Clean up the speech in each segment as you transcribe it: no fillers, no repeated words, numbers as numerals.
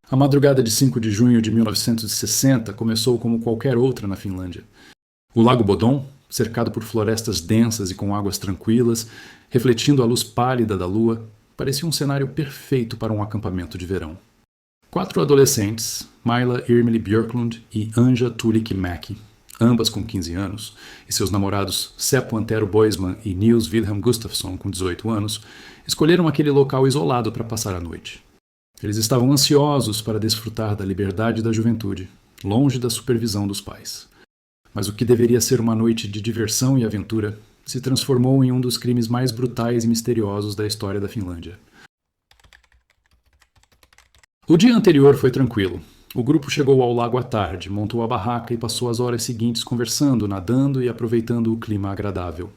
A madrugada de 5 de junho de 1960 começou como qualquer outra na Finlândia. O Lago Bodom, cercado por florestas densas e com águas tranquilas, refletindo a luz pálida da lua, parecia um cenário perfeito para um acampamento de verão. 4 adolescentes, Maila Irmeli Björklund e Anja Tuulikki-Mäki, ambas com 15 anos, e seus namorados Seppo Antero Boisman e Nils Wilhelm Gustafsson, com 18 anos, escolheram aquele local isolado para passar a noite. Eles estavam ansiosos para desfrutar da liberdade da juventude, longe da supervisão dos pais. Mas o que deveria ser uma noite de diversão e aventura se transformou em um dos crimes mais brutais e misteriosos da história da Finlândia. O dia anterior foi tranquilo. O grupo chegou ao lago à tarde, montou a barraca e passou as horas seguintes conversando, nadando e aproveitando o clima agradável.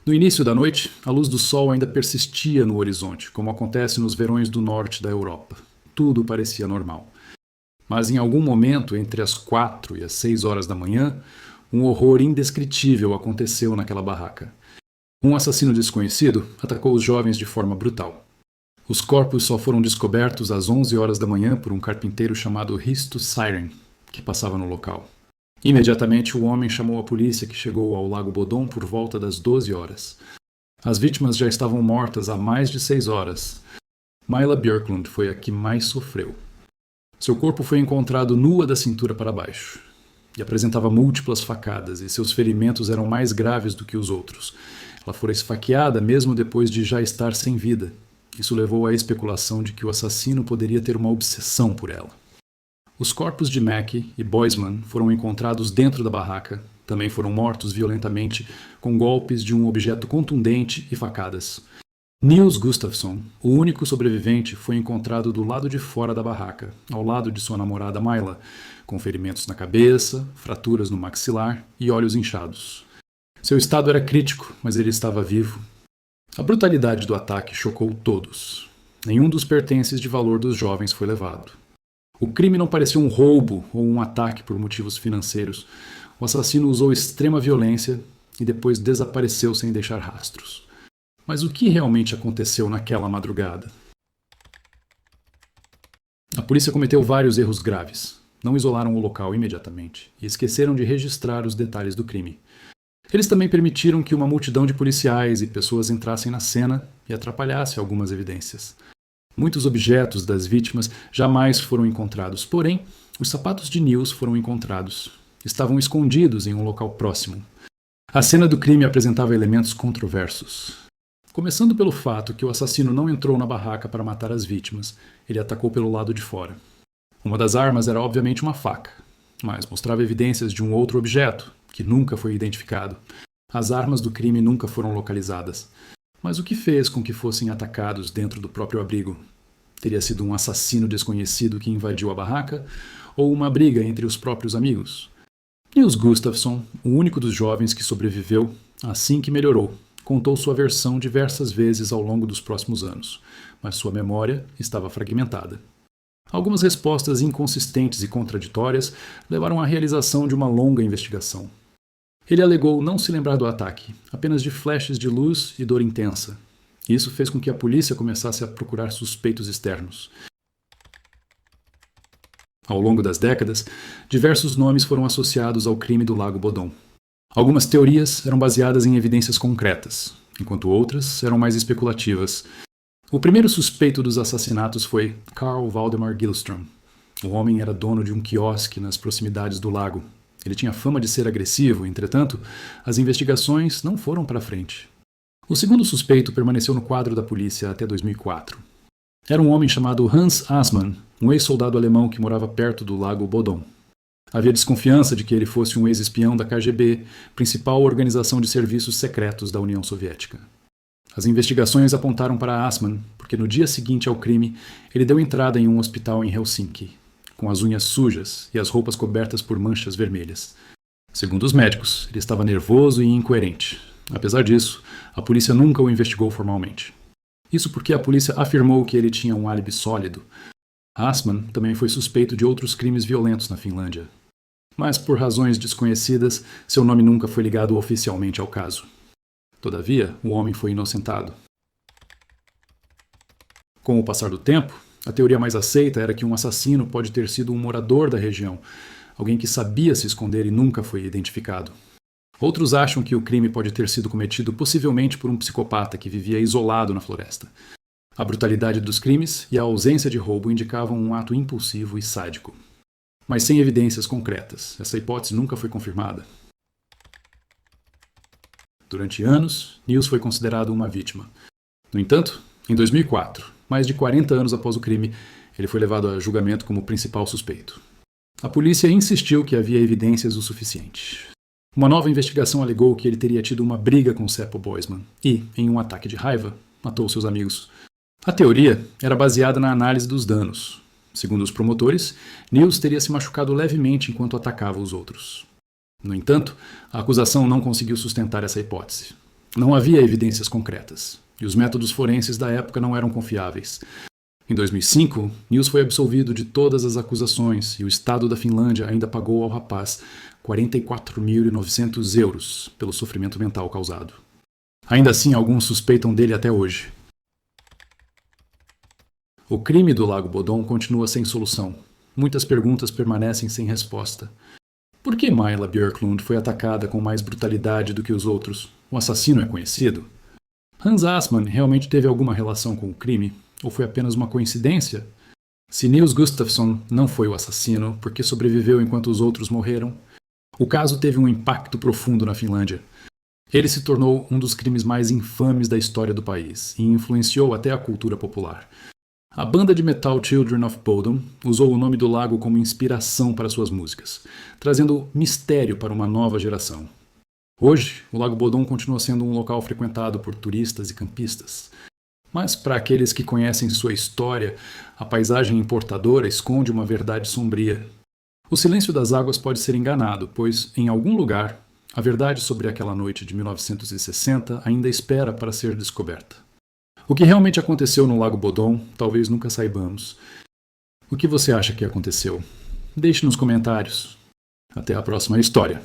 No início da noite, a luz do sol ainda persistia no horizonte, como acontece nos verões do norte da Europa. Tudo parecia normal. Mas em algum momento, entre as 4 e as 6 horas da manhã, um horror indescritível aconteceu naquela barraca. Um assassino desconhecido atacou os jovens de forma brutal. Os corpos só foram descobertos às 11 horas da manhã por um carpinteiro chamado Risto Siren, que passava no local. Imediatamente, o homem chamou a polícia, que chegou ao Lago Bodom por volta das 12 horas. As vítimas já estavam mortas há mais de 6 horas. Maila Björklund foi a que mais sofreu. Seu corpo foi encontrado nua da cintura para baixo, e apresentava múltiplas facadas, e seus ferimentos eram mais graves do que os outros. Ela fora esfaqueada mesmo depois de já estar sem vida. Isso levou à especulação de que o assassino poderia ter uma obsessão por ela. Os corpos de Mäki e Boisman foram encontrados dentro da barraca. Também foram mortos violentamente com golpes de um objeto contundente e facadas. Nils Gustafsson, o único sobrevivente, foi encontrado do lado de fora da barraca, ao lado de sua namorada Maila, com ferimentos na cabeça, fraturas no maxilar e olhos inchados. Seu estado era crítico, mas ele estava vivo. A brutalidade do ataque chocou todos. Nenhum dos pertences de valor dos jovens foi levado. O crime não parecia um roubo ou um ataque por motivos financeiros. O assassino usou extrema violência e depois desapareceu sem deixar rastros. Mas o que realmente aconteceu naquela madrugada? A polícia cometeu vários erros graves. Não isolaram o local imediatamente e esqueceram de registrar os detalhes do crime. Eles também permitiram que uma multidão de policiais e pessoas entrassem na cena e atrapalhasse algumas evidências. Muitos objetos das vítimas jamais foram encontrados, porém, os sapatos de Nils foram encontrados. Estavam escondidos em um local próximo. A cena do crime apresentava elementos controversos. Começando pelo fato que o assassino não entrou na barraca para matar as vítimas, ele atacou pelo lado de fora. Uma das armas era obviamente uma faca, mas mostrava evidências de um outro objeto, que nunca foi identificado. As armas do crime nunca foram localizadas. Mas o que fez com que fossem atacados dentro do próprio abrigo? Teria sido um assassino desconhecido que invadiu a barraca? Ou uma briga entre os próprios amigos? Nils Gustafsson, o único dos jovens que sobreviveu, assim que melhorou, contou sua versão diversas vezes ao longo dos próximos anos, mas sua memória estava fragmentada. Algumas respostas inconsistentes e contraditórias levaram à realização de uma longa investigação. Ele alegou não se lembrar do ataque, apenas de flashes de luz e dor intensa. Isso fez com que a polícia começasse a procurar suspeitos externos. Ao longo das décadas, diversos nomes foram associados ao crime do Lago Bodom. Algumas teorias eram baseadas em evidências concretas, enquanto outras eram mais especulativas. O primeiro suspeito dos assassinatos foi Carl Valdemar Gillström. O homem era dono de um quiosque nas proximidades do lago. Ele tinha fama de ser agressivo, entretanto, as investigações não foram para frente. O segundo suspeito permaneceu no quadro da polícia até 2004. Era um homem chamado Hans Assmann, um ex-soldado alemão que morava perto do Lago Bodom. Havia desconfiança de que ele fosse um ex-espião da KGB, principal organização de serviços secretos da União Soviética. As investigações apontaram para Assmann, porque no dia seguinte ao crime, ele deu entrada em um hospital em Helsinki, com as unhas sujas e as roupas cobertas por manchas vermelhas. Segundo os médicos, ele estava nervoso e incoerente. Apesar disso, a polícia nunca o investigou formalmente. Isso porque a polícia afirmou que ele tinha um álibi sólido. Assmann também foi suspeito de outros crimes violentos na Finlândia. Mas, por razões desconhecidas, seu nome nunca foi ligado oficialmente ao caso. Todavia, o homem foi inocentado. Com o passar do tempo, A teoria mais aceita era que um assassino pode ter sido um morador da região, alguém que sabia se esconder e nunca foi identificado. Outros acham que o crime pode ter sido cometido possivelmente por um psicopata que vivia isolado na floresta. A brutalidade dos crimes e a ausência de roubo indicavam um ato impulsivo e sádico. Mas sem evidências concretas, essa hipótese nunca foi confirmada. Durante anos, Niels foi considerado uma vítima. No entanto, em 2004, mais de 40 anos após o crime, ele foi levado a julgamento como principal suspeito. A polícia insistiu que havia evidências o suficiente. Uma nova investigação alegou que ele teria tido uma briga com Seppo Boisman e, em um ataque de raiva, matou seus amigos. A teoria era baseada na análise dos danos. Segundo os promotores, Niels teria se machucado levemente enquanto atacava os outros. No entanto, a acusação não conseguiu sustentar essa hipótese. Não havia evidências concretas, e os métodos forenses da época não eram confiáveis. Em 2005, Niels foi absolvido de todas as acusações e o Estado da Finlândia ainda pagou ao rapaz 44.900 euros pelo sofrimento mental causado. Ainda assim, alguns suspeitam dele até hoje. O crime do Lago Bodom continua sem solução. Muitas perguntas permanecem sem resposta. Por que Maila Björklund foi atacada com mais brutalidade do que os outros? O assassino é conhecido? Hans Assmann realmente teve alguma relação com o crime? Ou foi apenas uma coincidência? Se Niels Gustafsson não foi o assassino, por que sobreviveu enquanto os outros morreram? O caso teve um impacto profundo na Finlândia. Ele se tornou um dos crimes mais infames da história do país e influenciou até a cultura popular. A banda de metal Children of Bodom usou o nome do lago como inspiração para suas músicas, trazendo mistério para uma nova geração. Hoje, o Lago Bodom continua sendo um local frequentado por turistas e campistas. Mas para aqueles que conhecem sua história, a paisagem importadora esconde uma verdade sombria. O silêncio das águas pode ser enganado, pois, em algum lugar, a verdade sobre aquela noite de 1960 ainda espera para ser descoberta. O que realmente aconteceu no Lago Bodom, talvez nunca saibamos. O que você acha que aconteceu? Deixe nos comentários. Até a próxima história.